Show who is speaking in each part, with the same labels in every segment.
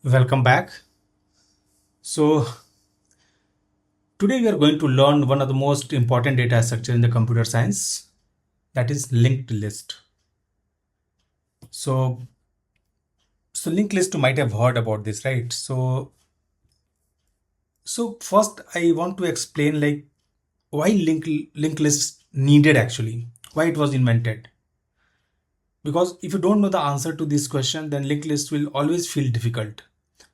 Speaker 1: Welcome back. So today we are going to learn one of the most important data structure in the computer science, that is linked list. So linked list you might have heard about this, right? So first I want to explain like why linked list needed actually, why it was invented. Because if you don't know the answer to this question, then linked list will always feel difficult.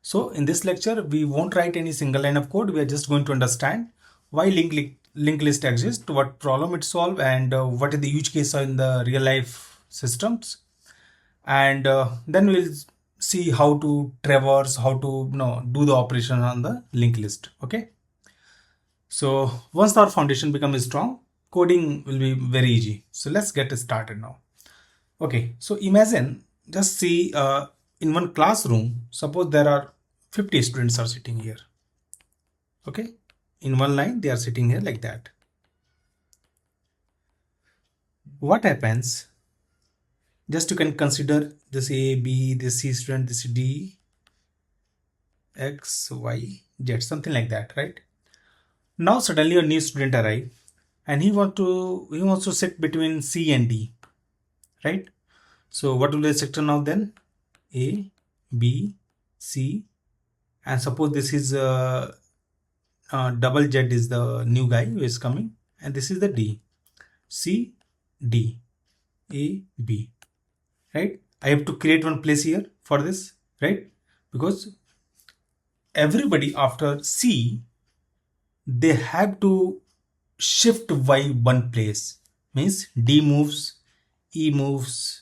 Speaker 1: So in this lecture, we won't write any single line of code. We are just going to understand why linked list exists, what problem it solves, and what is the use case in the real life systems. And then we'll see how to traverse, how to do the operation on the linked list. Okay. So once our foundation becomes strong, coding will be very easy. So let's get started now. Okay, so imagine, just see in one classroom, suppose there are 50 students are sitting here. Okay, in one line they are sitting here like that. What happens? Just you can consider this A, B, this C student, this D, X, Y, Z, something like that, right? Now suddenly a new student arrive and he wants to sit between C and D, right? So what will be the sector now then? A, B, C, and suppose this is double Z is the new guy who is coming, and this is the D, C, D, A, B, right? I have to create one place here for this, right? Because everybody after C, they have to shift Y one place. Means D moves, E moves,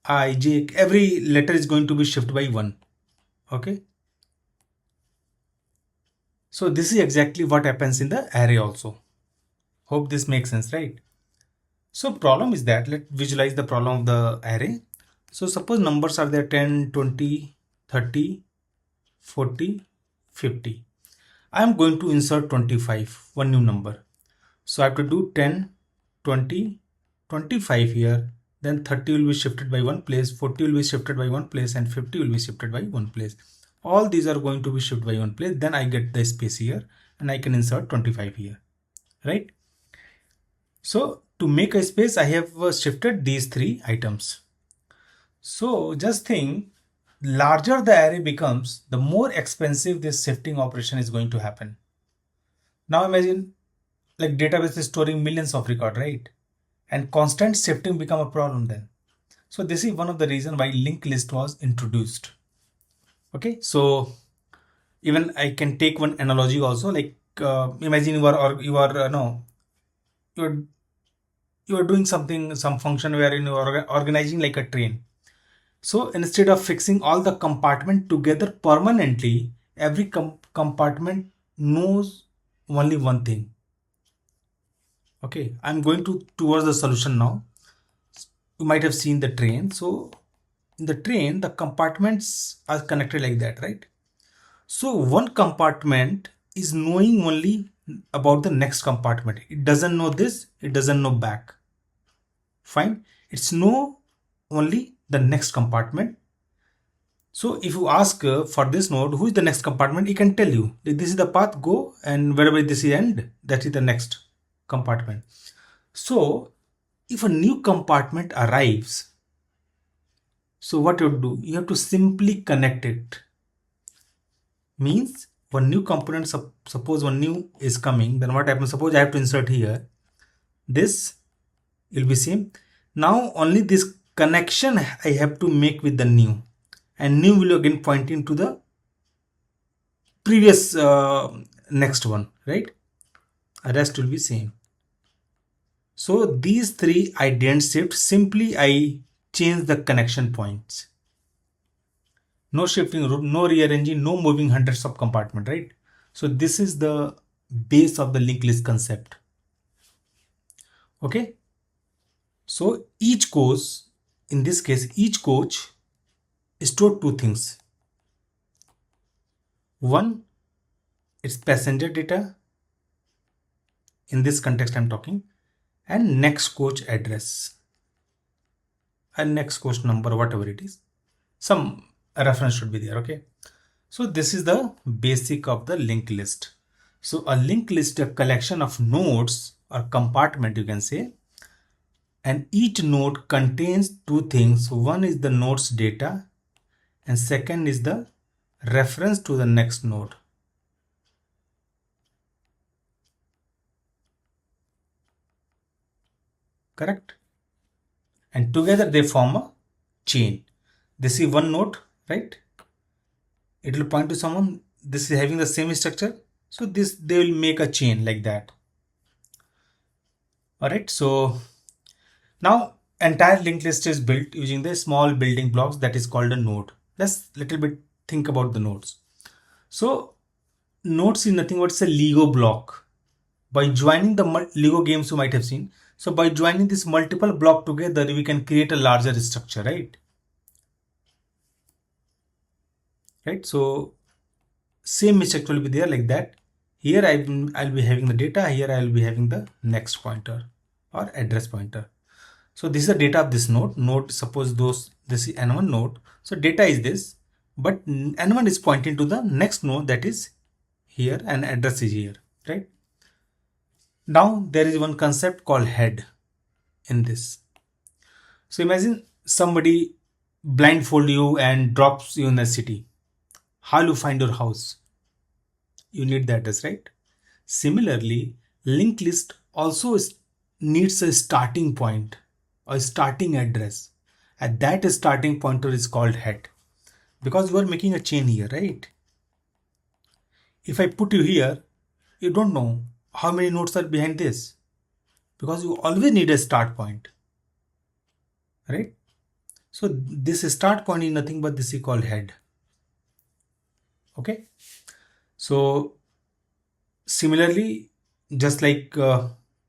Speaker 1: I, J, every letter is going to be shifted by one. Okay. So this is exactly what happens in the array also. Hope this makes sense, right? So problem is that, let's visualize the problem of the array. So suppose numbers are there 10, 20, 30, 40, 50. I am going to insert 25, one new number. So I have to do 10, 20, 25 here. Then 30 will be shifted by one place, 40 will be shifted by one place, and 50 will be shifted by one place. All these are going to be shifted by one place. Then I get the space here and I can insert 25 here, right? So to make a space, I have shifted these three items. So just think, larger the array becomes, the more expensive this shifting operation is going to happen. Now imagine like database is storing millions of records, right? And constant shifting become a problem then. So this is one of the reasons why linked list was introduced. Okay, so even I can take one analogy also, like imagine you're you are doing something, some function where you are organizing like a train. So instead of fixing all the compartment together permanently, every compartment knows only one thing. Okay, I'm going towards the solution now. You might have seen the train. So in the train, the compartments are connected like that, right? So one compartment is knowing only about the next compartment. It doesn't know this, it doesn't know back. Fine. It's know only the next compartment. So if you ask for this node, who is the next compartment, it can tell you this is the path, go, and wherever this is end, that is the next compartment. So if a new compartment arrives, so what you do, you have to simply connect it. Means one new component, suppose one new is coming, then what happens? Suppose I have to insert here, this will be same. Now only this connection I have to make with the new, and new will again pointing to the previous next one, right? Rest will be same. So these three I didn't shift, simply I change the connection points. No shifting route, no rearranging, no moving hundreds of compartment, right? So this is the base of the linked list concept. Okay. So each coach, in this case, each coach stored two things. One, it's passenger data. In this context, I'm talking, and next coach address and next coach number, whatever it is. Some reference should be there. Okay. So this is the basic of the linked list. So a linked list is a collection of nodes or compartment, you can say, and each node contains two things. One is the node's data and second is the reference to the next node. Correct? And together they form a chain. They see one node, right? It will point to someone. This is having the same structure. So this they will make a chain like that. Alright, so now entire linked list is built using the small building blocks that is called a node. Let's little bit think about the nodes. So nodes is nothing but it's a Lego block. By joining the Lego games you might have seen. So by joining this multiple block together, we can create a larger structure, right? Right. So same structure will be there like that. Here I'll be having the data. Here I'll be having the next pointer or address pointer. So this is the data of this node. Node, suppose this is N1 node. So data is this, but N1 is pointing to the next node that is here and address is here, right? Now there is one concept called head in this. So imagine somebody blindfold you and drops you in a city. How you find your house? You need the address, right? Similarly, linked list also needs a starting point, a starting address. And that starting pointer is called head. Because you are making a chain here, right? If I put you here, you don't know how many nodes are behind this. Because you always need a start point, right? So this start point is nothing but this is called head. Okay. So similarly, just like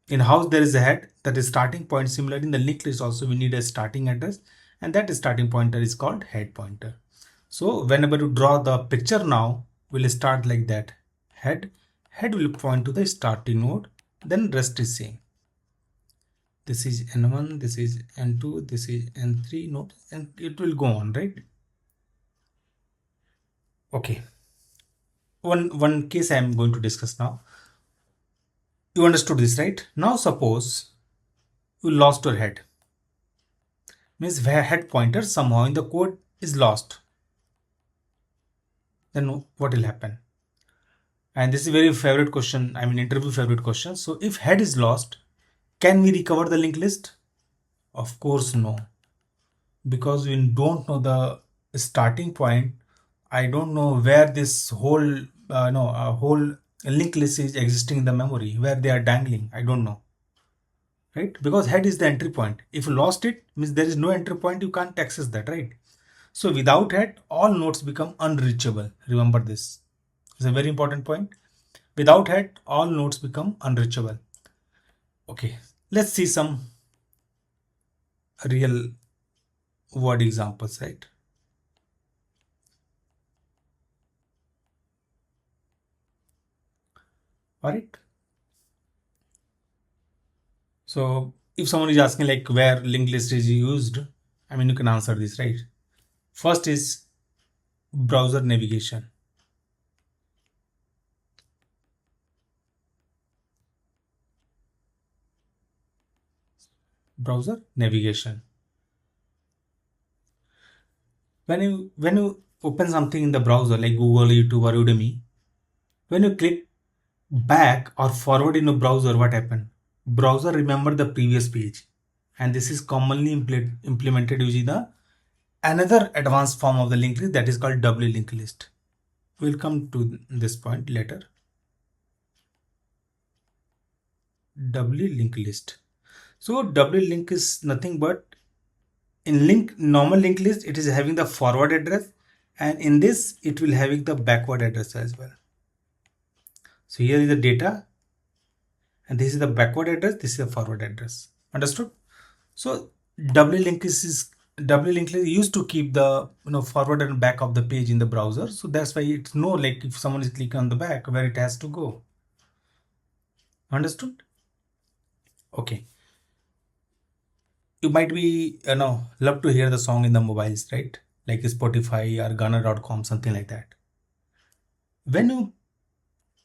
Speaker 1: in house there is a head, that is starting point. Similarly, in the linked list also we need a starting address, and that starting pointer is called head pointer. So whenever you draw the picture now, we'll start like that. Head will point to the starting node, then rest is same. This is N1, this is N2, this is N3 node, and it will go on, right? Okay. One case I am going to discuss now. You understood this, right? Now suppose you lost your head. Means where head pointer somehow in the code is lost. Then what will happen? And this is a very favorite question. I mean interview favorite question. So if head is lost, can we recover the linked list? Of course no. Because we don't know the starting point. I don't know where this whole whole linked list is existing in the memory, where they are dangling. I don't know, right? Because head is the entry point. If you lost it, means there is no entry point, you can't access that, right? So without head, all nodes become unreachable. Remember this. It's a very important point. Without head, all nodes become unreachable. Okay, let's see some real word examples, right? All right. So if someone is asking like where linked list is used, I mean you can answer this, right? First is browser navigation. Browser navigation. When you open something in the browser like Google, YouTube or Udemy, when you click back or forward in a browser, what happened? Browser remember the previous page, and this is commonly implemented using the another advanced form of the linked list that is called W linked list. We'll come to this point later. W linked list. So W link is nothing but in normal linked list it is having the forward address, and in this it will having the backward address as well. So here is the data, and this is the backward address, this is the forward address. Understood? So W link is used to keep the forward and back of the page in the browser. So that's why it's no like if someone is clicking on the back where it has to go. Understood? Okay. You might be love to hear the song in the mobiles, right? Like Spotify or Ghana.com, something like that. When you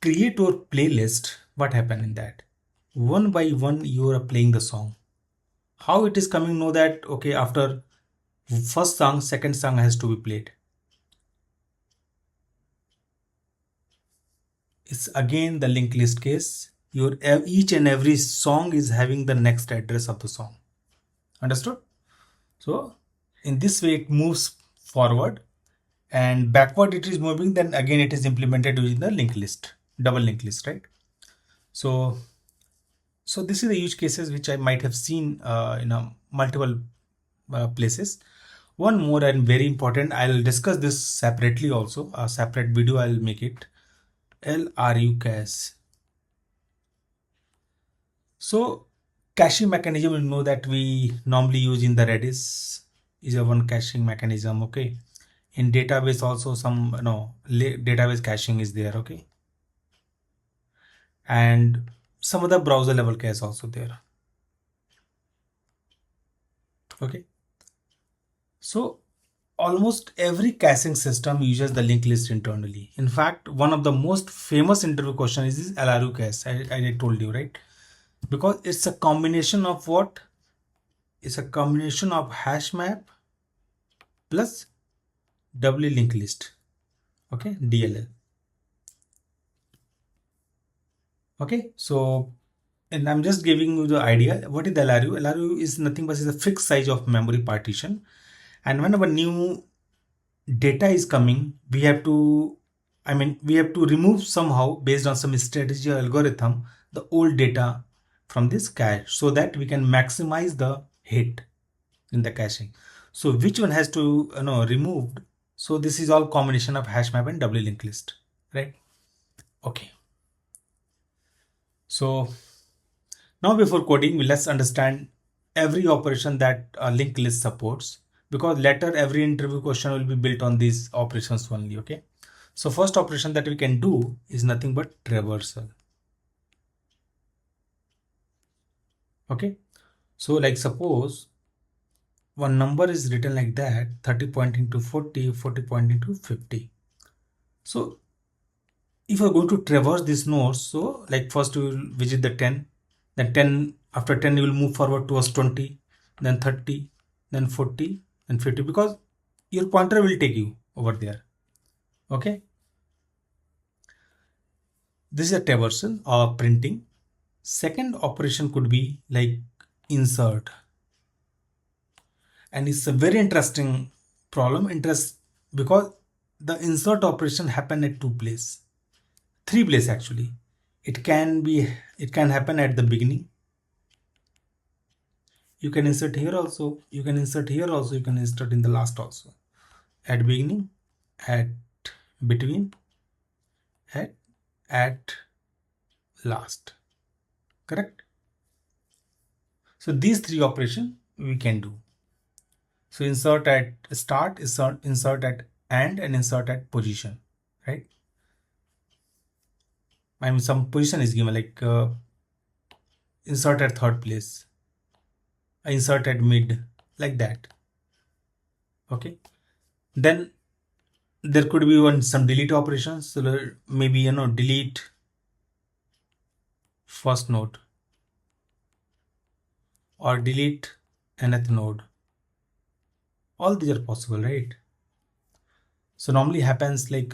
Speaker 1: create your playlist, what happened in that? One by one, you are playing the song. How it is coming? Know that okay, after first song, second song has to be played. It's again the linked list case. Your each and every song is having the next address of the song. Understood? So in this way, it moves forward, and backward it is moving. Then again, it is implemented using the linked list, double linked list, right? So so this is the use cases which I might have seen in multiple places. One more and very important, I'll discuss this separately also. A separate video I'll make it. LRU cache. So caching mechanism, you know that we normally use in the Redis is a one caching mechanism. Okay. In database also some database caching is there. Okay. And some other browser level cache also there. Okay. So almost every caching system uses the linked list internally. In fact, one of the most famous interview question is this LRU cache. I told you, right? Because it's a combination of what? It's a combination of hash map plus doubly linked list. Okay, DLL. Okay, so and I'm just giving you the idea. What is the LRU? LRU is nothing but is a fixed size of memory partition. And whenever new data is coming, we have to we have to remove somehow based on some strategy or algorithm the old data from this cache so that we can maximize the hit in the caching. So which one has to removed? So this is all combination of hash map and doubly linked list, right? Okay. So now before coding, let's understand every operation that a linked list supports, because later every interview question will be built on these operations only. Okay. So first operation that we can do is nothing but traversal. Okay. So like suppose one number is written like that, 30 pointing to 40, 40 pointing to 50. So if you're going to traverse these nodes, so like first you will visit the 10, then 10, after 10 you will move forward towards 20, then 30, then 40, then 50, because your pointer will take you over there. Okay. This is a traversal or printing. Second operation could be like insert. And it's a very interesting problem, because the insert operation happen at two places, three places actually. It can happen at the beginning. You can insert here also, you can insert here also, you can insert in the last also. At beginning, at between, at last. Correct? So these three operations we can do. So insert at start, insert at end, and insert at position, right? Some position is given like insert at third place, insert at mid, like that. Okay. Then there could be some delete operations. So maybe delete first node or delete nth node. All these are possible, right? So normally happens like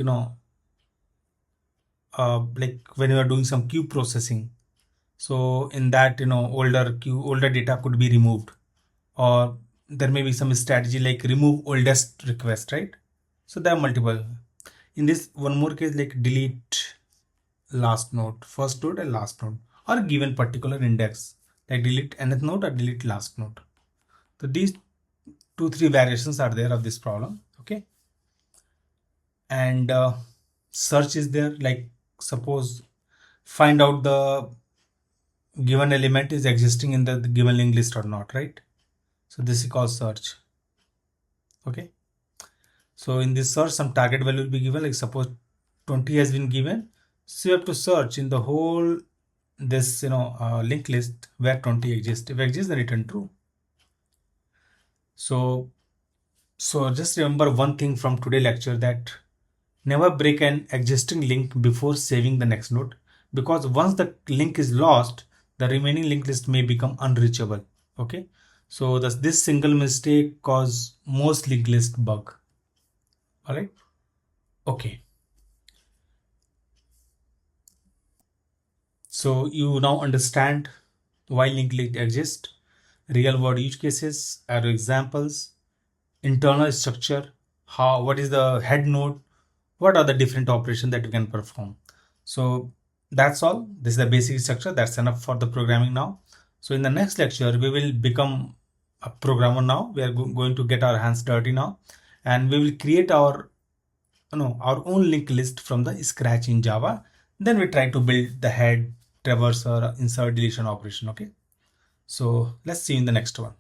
Speaker 1: like when you are doing some queue processing. So in that older data could be removed, or there may be some strategy like remove oldest request, right? So there are multiple. In this one more case, like delete last node, first node and last node, or given particular index, like delete nth node or delete last node. So these 2-3 variations are there of this problem. Okay. And search is there, like suppose find out the given element is existing in the given linked list or not, right? So this is called search. Okay. So in this search, some target value will be given, like suppose 20 has been given. So you have to search in the whole this linked list where 20 exists. If exists, then return true. So just remember one thing from today lecture, that Never break an existing link before saving the next node, because once the link is lost, the remaining linked list may become unreachable. Okay, so this single mistake cause most linked list bug. All right. Okay. So you now understand why linked list exists, real world use cases, arrow examples, internal structure, how what is the head node, what are the different operations that you can perform. So that's all. This is the basic structure. That's enough for the programming now. So in the next lecture, we will become a programmer now. We are going to get our hands dirty now, and we will create our own linked list from the scratch in Java. Then we try to build the head, traversal, insert, deletion operation. Okay. So let's see you in the next one.